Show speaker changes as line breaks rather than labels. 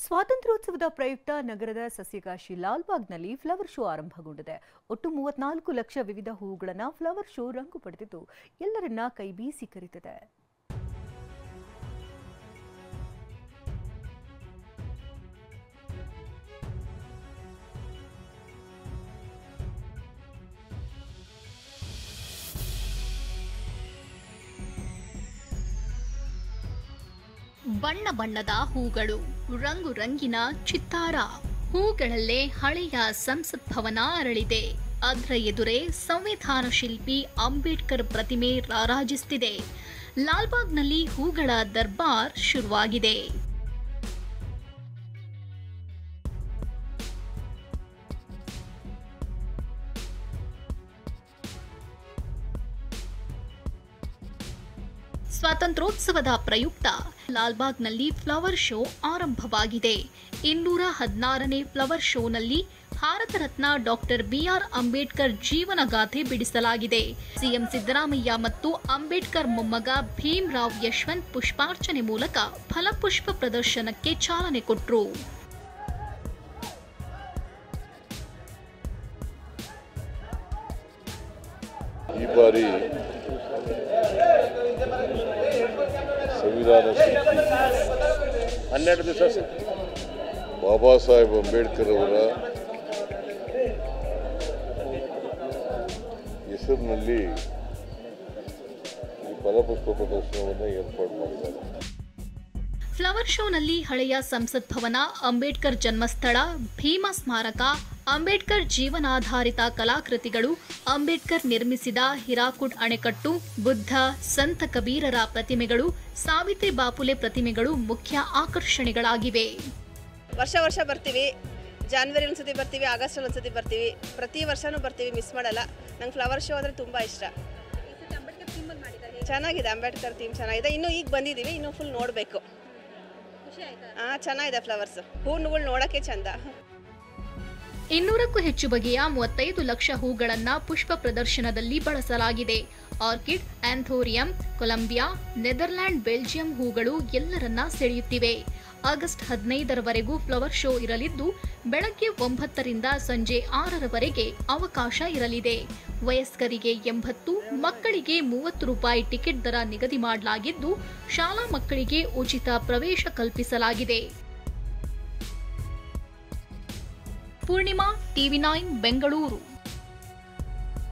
ಸ್ವಾತಂತ್ರ್ಯೋತ್ಸವದ ಪ್ರಯುಕ್ತ ನಗರದ ಸಸ್ಯಕಾಶಿ ಲಾಲ್ಬಾಗ್ನಲ್ಲಿ flower show ಆರಂಭಗೊಂಡಿದೆ. ಒಟ್ಟು 34 ಲಕ್ಷ ವಿವಿಧ ಹೂವುಗಳನ್ನು ಫ್ಲವರ್ ಶೋ ರಂಗು ಪಡೆದಿದ್ದು ಎಲ್ಲರನ್ನ ಕೈಬೀಸಿ ಕರೆದಿದೆ.
ಬಣ್ಣ ಬಣ್ಣದ ಹೂಗಳು, ರಂಗು ರಂಗಿನ ಚಿತ್ತಾರ, ಹೂಗಳಲ್ಲೇ ಹಳೆಯ ಸಂಸತ್ ಭವನ ಅರಳಿದೆ. ಅದರ ಎದುರೇ ಸಂವಿಧಾನ ಶಿಲ್ಪಿ ಅಂಬೇಡ್ಕರ್ ಪ್ರತಿಮೆ ರಾರಾಜಿಸುತ್ತಿದೆ. ಲಾಲ್ಬಾಗ್ನಲ್ಲಿ ಹೂಗಳ ದರ್ಬಾರ್ ಶುರುವಾಗಿದೆ. ಸ್ವಾತಂತ್ರ್ಯೋತ್ಸವದ ಪ್ರಯುಕ್ತ ಲಾಲ್ಬಾಗ್ನಲ್ಲಿ ಫ್ಲವರ್ ಶೋ ಆರಂಭವಾಗಿದೆ. 216ನೇ ಫ್ಲವರ್ ಶೋನಲ್ಲಿ ಭಾರತ ರತ್ನ ಡಾಕ್ಟರ್ ಬಿಆರ್ ಅಂಬೇಡ್ಕರ್ ಜೀವನಗಾಥೆ ಬಿಡಿಸಲಾಗಿದೆ. ಸಿಎಂ ಸಿದ್ದರಾಮಯ್ಯ ಮತ್ತು ಅಂಬೇಡ್ಕರ್ ಮೊಮ್ಮಗ ಭೀಮರಾವ್ ಯಶವಂತ್ ಪುಷ್ಪಾರ್ಚನೆ ಮೂಲಕ ಫಲಪುಷ್ಪ ಪ್ರದರ್ಶನಕ್ಕೆ ಚಾಲನೆ ಕೊಟ್ಟರು.
ಈ ಬಾರಿ ಸಂವಿಧಾನ ಶಿಲ್ಪಿ 12 ದಿವಸ ಬಾಬಾ ಸಾಹೇಬ್ ಅಂಬೇಡ್ಕರ್ ಅವರ ಹೆಸರಿನಲ್ಲಿ ಈ ಫಲಪುಷ್ಪ ಪ್ರದರ್ಶನವನ್ನು ಏರ್ಪಾಡು ಮಾಡಿದ್ದಾರೆ.
ಫ್ಲವರ್ ಶೋನಲ್ಲಿ ಹಳೆಯ ಸಂಸತ್ ಭವನ, ಅಂಬೇಡ್ಕರ್ ಜನ್ಮಸ್ಥಳ, ಭೀಮಾ ಸ್ಮಾರಕ, ಅಂಬೇಡ್ಕರ್ ಜೀವನಾಧಾರಿತ ಕಲಾಕೃತಿಗಳು, ಅಂಬೇಡ್ಕರ್ ನಿರ್ಮಿಸಿದ ಹಿರಾಕುಡ್ ಅಣೆಕಟ್ಟು, ಬುದ್ಧ, ಸಂತ ಕಬೀರರ ಪ್ರತಿಮೆಗಳು, ಸಾವಿತ್ರಿ ಬಾಪುಲೆ ಪ್ರತಿಮೆಗಳು ಮುಖ್ಯ ಆಕರ್ಷಣೆಗಳಾಗಿವೆ.
ವರ್ಷ ಬರ್ತೀವಿ. ಜಾನ್ವರಿ ಒಂದ್ಸತಿ ಬರ್ತೀವಿ, ಆಗಸ್ಟ್ ಒಂದ್ಸತಿ ಬರ್ತೀವಿ. ಪ್ರತಿ ವರ್ಷನೂ ಬರ್ತೀವಿ, ಮಿಸ್ ಮಾಡಲ್ಲ. ನಂಗೆ ಫ್ಲವರ್ ಶೋ ಅಂದರೆ ತುಂಬ ಇಷ್ಟ. ಚೆನ್ನಾಗಿದೆ, ಅಂಬೇಡ್ಕರ್ ಥೀಮ್ ಚೆನ್ನಾಗಿದೆ. ಇನ್ನೂ ಈಗ ಬಂದಿದ್ದೀವಿ, ಇನ್ನೂ ಫುಲ್ ನೋಡಬೇಕು. ಚೆನ್ನಾಗಿದೆ ಫ್ಲವರ್ಸ್, ಹೂವುಗಳು ನೋಡೋಕ್ಕೆ ಚಂದ.
200ಕ್ಕೂ ಹೆಚ್ಚು ಬಗೆಯ 35 ಲಕ್ಷ ಹೂಗಳನ್ನು ಪುಷ್ಪ ಪ್ರದರ್ಶನದಲ್ಲಿ ಬಳಸಲಾಗಿದೆ. Orchid, anthurium, Colombia, Netherland, Belgium ಹೂಗಳು ಎಲ್ಲರನ್ನ ಸೆಳೆಯುತ್ತಿವೆ. ಆಗಸ್ಟ್ 15ರವರೆಗೂ ಫ್ಲವರ್ ಶೋ ಇರಲಿದ್ದು ಬೆಳಗ್ಗೆ 9ರಿಂದ ಸಂಜೆ 6ರವರೆಗೆ ಅವಕಾಶ ಇರಲಿದೆ. ವಯಸ್ಕರಿಗೆ 80, ಮಕ್ಕಳಿಗೆ 30 ರೂಪಾಯಿ ಟಿಕೆಟ್ ದರ ನಿಗದಿ ಮಾಡಲಾಗಿದ್ದು ಶಾಲಾ ಮಕ್ಕಳಿಗೆ ಉಚಿತ ಪ್ರವೇಶ ಕಲ್ಪಿಸಲಾಗಿದೆ. ಪೂರ್ಣಿಮಾ, ಟಿವಿ9 ಬೆಂಗಳೂರು.